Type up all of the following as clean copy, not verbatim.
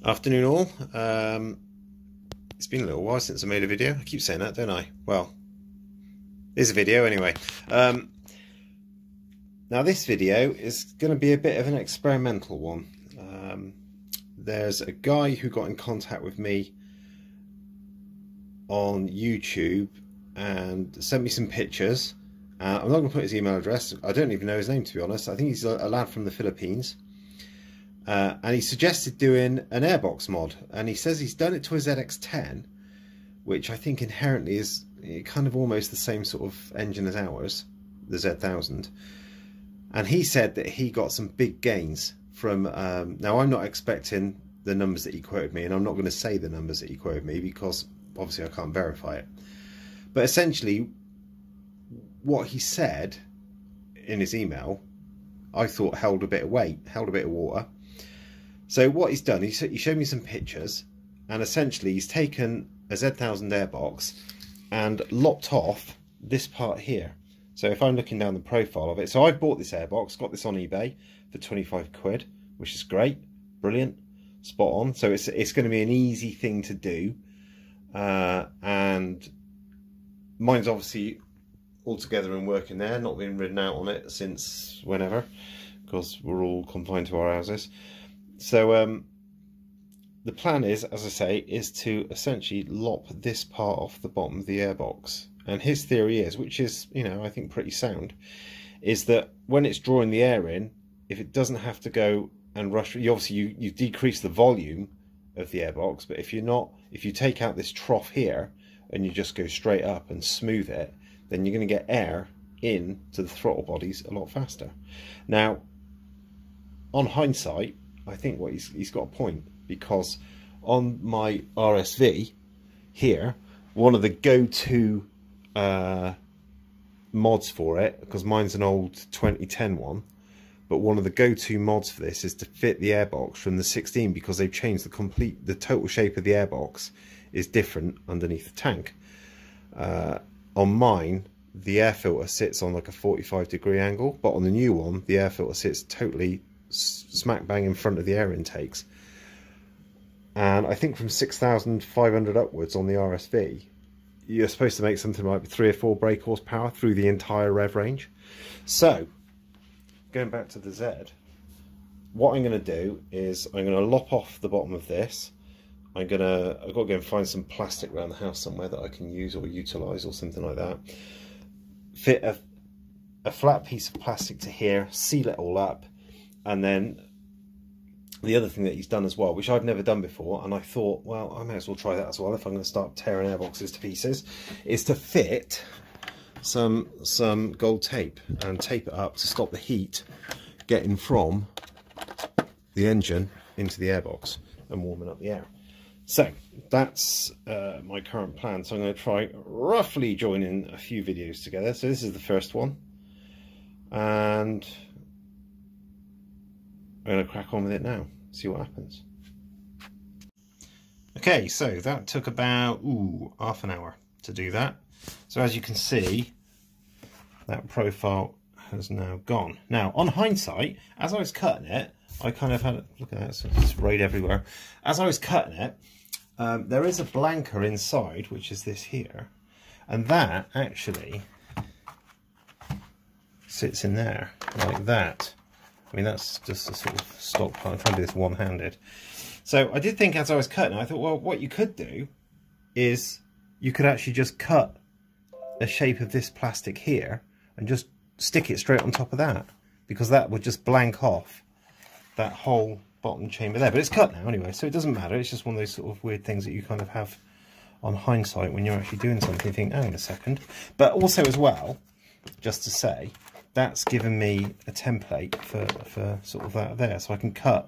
Afternoon all. It's been a little while since I made a video. I keep saying that, don't I? Well, there's a video anyway. Now this video is going to be a bit of an experimental one. There's a guy who got in contact with me on YouTube and sent me some pictures. I'm not going to put his email address. I don't even know his name, to be honest. I think he's a lad from the Philippines. And he suggested doing an Airbox mod, and he says he's done it to a ZX10, which I think inherently is kind of almost the same sort of engine as ours, the Z1000. And he said that he got some big gains from, now I'm not expecting the numbers that he quoted me, and I'm not going to say the numbers that he quoted me because obviously I can't verify it. But essentially what he said in his email I thought held a bit of weight, held a bit of water. So what he's done, he showed me some pictures, and essentially he's taken a Z1000 Airbox and lopped off this part here. So if I'm looking down the profile of it, so I bought this Airbox, got this on eBay for 25 quid, which is great, brilliant, spot on. So it's going to be an easy thing to do, and mine's obviously all together and working there, not been ridden out on it since whenever, because we're all confined to our houses. So the plan is, as I say, is to essentially lop this part off the bottom of the Airbox. And his theory is, which is, you know, I think pretty sound, is that when it's drawing the air in, if it doesn't have to go and rush, you decrease the volume of the Airbox, but if you take out this trough here and you just go straight up and smooth it, then you're going to get air in to the throttle bodies a lot faster. Now, on hindsight, I think what he's got a point, because on my RSV here, one of the go-to mods for it, because mine's an old 2010 one, but one of the go-to mods for this is to fit the Airbox from the 16, because they've changed the total shape of the Airbox is different underneath the tank. On mine, the air filter sits on like a 45-degree angle, but on the new one, the air filter sits totally smack bang in front of the air intakes. And I think from 6,500 upwards on the RSV, you're supposed to make something like 3 or 4 brake horsepower through the entire rev range. So, going back to the Z, what I'm going to do is I'm going to lop off the bottom of this. I've got to go and find some plastic around the house somewhere that I can use or utilise or something like that. Fit a flat piece of plastic to here, seal it all up, and then the other thing that he's done as well, which I've never done before, and I thought, well, I may as well try that as well if I'm going to start tearing Airboxes to pieces, is to fit some gold tape and tape it up to stop the heat getting from the engine into the Airbox and warming up the air. So that's my current plan. So I'm going to try roughly joining a few videos together. So this is the first one, and I'm going to crack on with it now, see what happens. Okay, so that took about half an hour to do that. So as you can see, that profile has now gone. Now, on hindsight, as I was cutting it, I kind of had, look at that, so it's sprayed everywhere. As I was cutting it, there is a blanker inside, which is this here, and that actually sits in there like that. I mean, that's just a sort of stock part. I'm trying to do this one-handed. So I did think as I was cutting, I thought, well, what you could do is you could actually just cut a shape of this plastic here and just stick it straight on top of that, because that would just blank off that whole bottom chamber there. But it's cut now anyway, so it doesn't matter. It's just one of those sort of weird things that you kind of have on hindsight when you're actually doing something. You think, hang on a second. But also as well, just to say, that's given me a template for sort of that there, so I can cut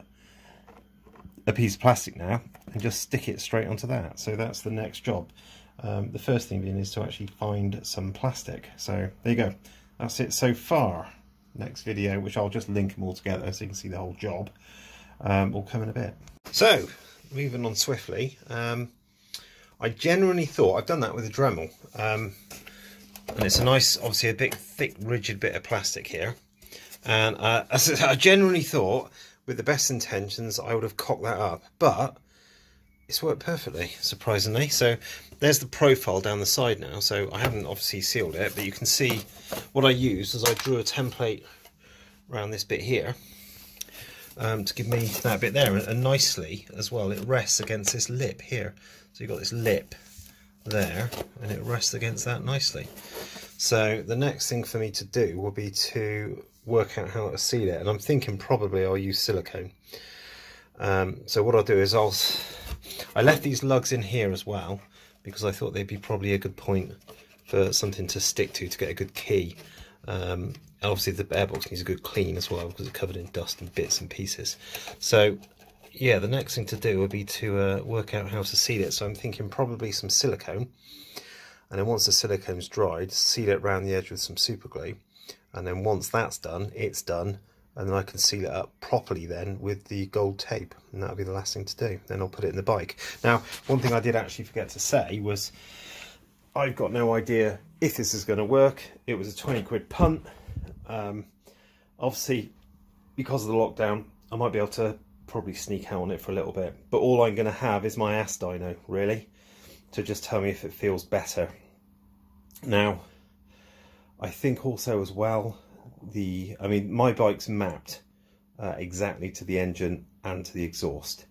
a piece of plastic now and just stick it straight onto that. So that's the next job. The first thing being is to actually find some plastic. So there you go, that's it so far. Next video, which I'll just link them all together so you can see the whole job, will come in a bit. So moving on swiftly, I genuinely thought, I've done that with a Dremel, and it's a nice, obviously a big thick rigid bit of plastic here, and I genuinely thought with the best intentions I would have cocked that up, but it's worked perfectly, surprisingly. So there's the profile down the side now. So I haven't obviously sealed it, but you can see what I used is I drew a template around this bit here to give me that bit there, and nicely as well it rests against this lip here. So you've got this lip there and it rests against that nicely. So the next thing for me to do will be to work out how to seal it, and I'm thinking probably I'll use silicone. So what I'll do is I left these lugs in here as well because I thought they'd be probably a good point for something to stick to get a good key. And obviously the airbox needs a good clean as well because it's covered in dust and bits and pieces. So yeah, the next thing to do would be to work out how to seal it. So I'm thinking probably some silicone, and then once the silicone's dried, seal it around the edge with some super glue, and then once that's done, it's done, and then I can seal it up properly then with the gold tape, and that'll be the last thing to do. Then I'll put it in the bike. Now, one thing I did actually forget to say was I've got no idea if this is going to work. It was a 20 quid punt. Obviously, because of the lockdown, I might be able to probably sneak out on it for a little bit, but all I'm going to have is my ass dyno, really, to just tell me if it feels better. Now, I think also as well, I mean, my bike's mapped exactly to the engine and to the exhaust,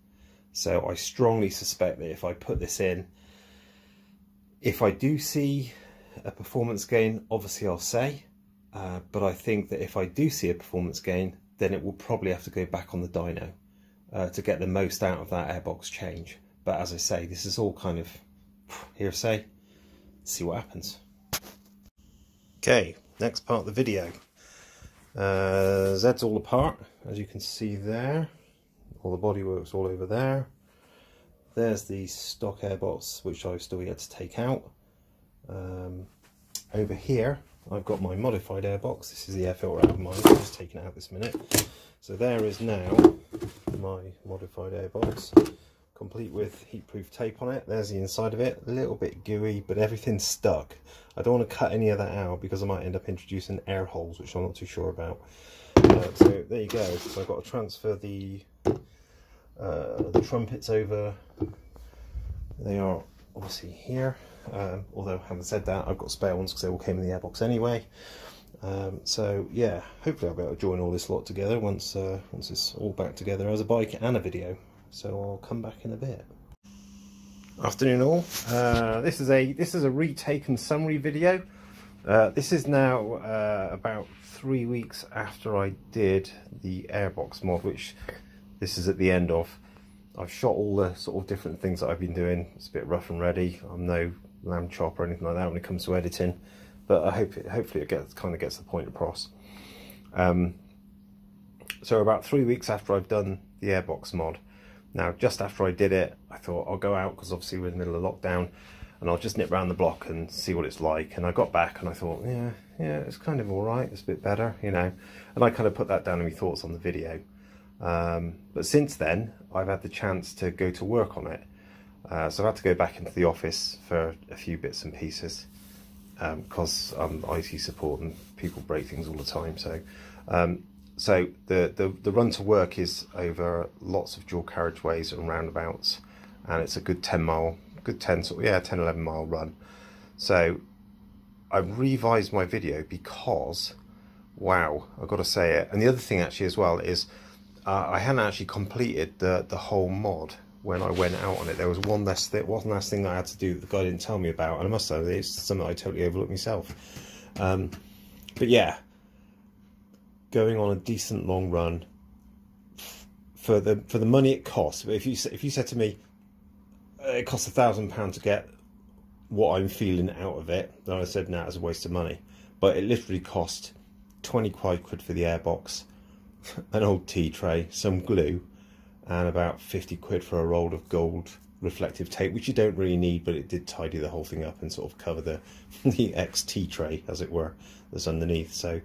so I strongly suspect that if I put this in, if I do see a performance gain, obviously I'll say, but I think that if I do see a performance gain, then it will probably have to go back on the dyno to get the most out of that airbox change. But as I say, this is all kind of hearsay. Let's see what happens. Okay, next part of the video. Z's all apart, as you can see there. All the bodywork's all over there. There's the stock airbox, which I've still yet to take out. Over here, I've got my modified airbox. This is the air filter out of mine. I'm just taking it out this minute. So there is now my modified airbox, complete with heatproof tape on it. There's the inside of it, a little bit gooey, but everything's stuck. I don't want to cut any of that out because I might end up introducing air holes, which I'm not too sure about. So there you go. So I've got to transfer the trumpets over. They are obviously here, although having said that, I've got spare ones because they all came in the airbox anyway. So yeah, hopefully I'll be able to join all this lot together once it's all back together as a bike and a video. So I'll come back in a bit. Afternoon all. This is a retaken summary video. This is now about 3 weeks after I did the airbox mod, which this is at the end of. I've shot all the sort of different things that I've been doing. It's a bit rough and ready. I'm no lamb chop or anything like that when it comes to editing, but I hope hopefully it kind of gets the point across. So about 3 weeks after I've done the airbox mod. Now, just after I did it, I thought I'll go out because obviously we're in the middle of lockdown, and I'll just nip round the block and see what it's like. And I got back and I thought, yeah, it's kind of all right. It's a bit better, you know. And I kind of put that down in my thoughts on the video. But since then, I've had the chance to go to work on it. So I've had to go back into the office for a few bits and pieces because I'm IT support and people break things all the time. So the run to work is over lots of dual carriageways and roundabouts, and it's a good 10 mile, 11 mile run. So I've revised my video because, wow, I've got to say it. And the other thing actually as well is I hadn't actually completed the whole mod when I went out on it. There was one last thing that I had to do that the guy didn't tell me about, and I must say it's something I totally overlooked myself. But yeah, going on a decent long run for the money it costs. But if you said to me it costs £1,000 to get what I'm feeling out of it, then I said nah, it's a waste of money. But it literally cost 25 quid for the airbox, an old tea tray, some glue, and about 50 quid for a roll of gold reflective tape, which you don't really need, but it did tidy the whole thing up and sort of cover the ex tea tray, as it were, that's underneath. So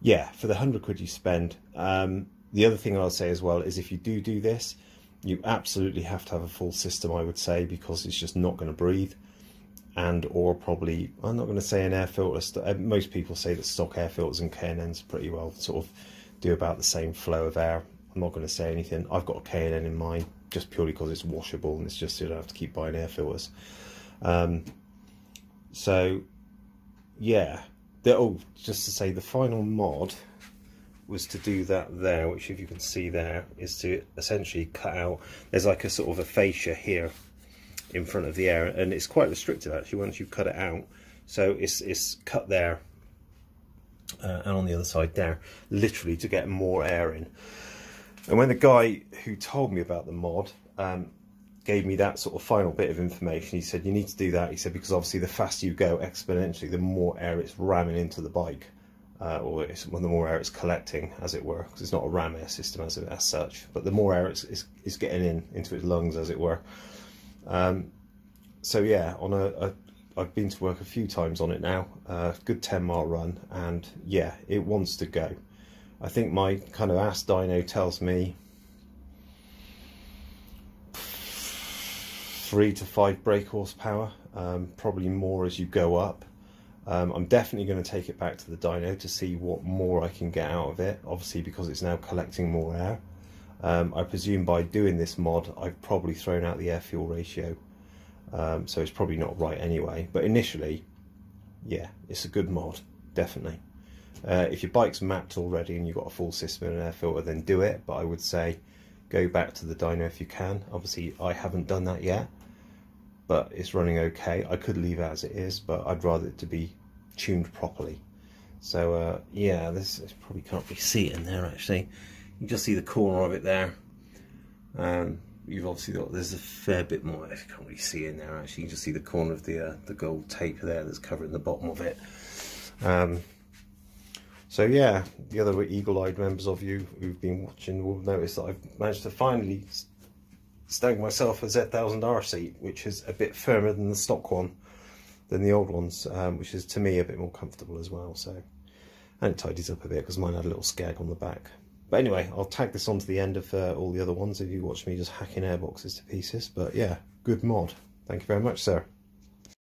yeah, for the 100 quid you spend. The other thing I'll say as well is if you do this, you absolutely have to have a full system, I would say, because it's just not going to breathe. And or probably, I'm not going to say an air filter. Most people say that stock air filters and K&Ns pretty well sort of do about the same flow of air. I'm not going to say anything. I've got a K&N in mine, just purely because it's washable and it's just, you don't have to keep buying air filters. So yeah, just to say, the final mod was to do that there, which if you can see there, is to essentially cut out, there's like a sort of a fascia here in front of the air, and it's quite restricted actually once you cut it out. So it's cut there and on the other side there, literally to get more air in. And when the guy who told me about the mod gave me that sort of final bit of information, he said, you need to do that. He said, because obviously the faster you go exponentially, the more air it's ramming into the bike, or the more air it's collecting, as it were, because it's not a ram air system as such, but the more air it's getting into its lungs, as it were. So yeah, I've been to work a few times on it now, good 10-mile run, and yeah, it wants to go. I think my kind of ass dyno tells me 3 to 5 brake horsepower, probably more as you go up. I'm definitely going to take it back to the dyno to see what more I can get out of it, obviously because it's now collecting more air. I presume by doing this mod I've probably thrown out the air fuel ratio, so it's probably not right anyway, but initially, yeah, it's a good mod, definitely. If your bike's mapped already and you've got a full system and an air filter, then do it, but I would say go back to the dyno if you can. Obviously I haven't done that yet, but it's running okay. I could leave it as it is, but I'd rather it to be tuned properly. So yeah, this is, probably can't really see it in there actually. You can just see the corner of it there. You've obviously got, there's a fair bit more, you can't really see in there actually. You can just see the corner of the gold tape there that's covering the bottom of it. So yeah, the other eagle-eyed members of you who've been watching will notice that I've managed to finally snag myself a Z1000 R seat, which is a bit firmer than the stock one, than the old ones, which is to me a bit more comfortable as well. So, and it tidies up a bit because mine had a little skag on the back. But anyway, I'll tag this onto the end of all the other ones if you watch me just hacking airboxes to pieces. But yeah, good mod. Thank you very much, sir.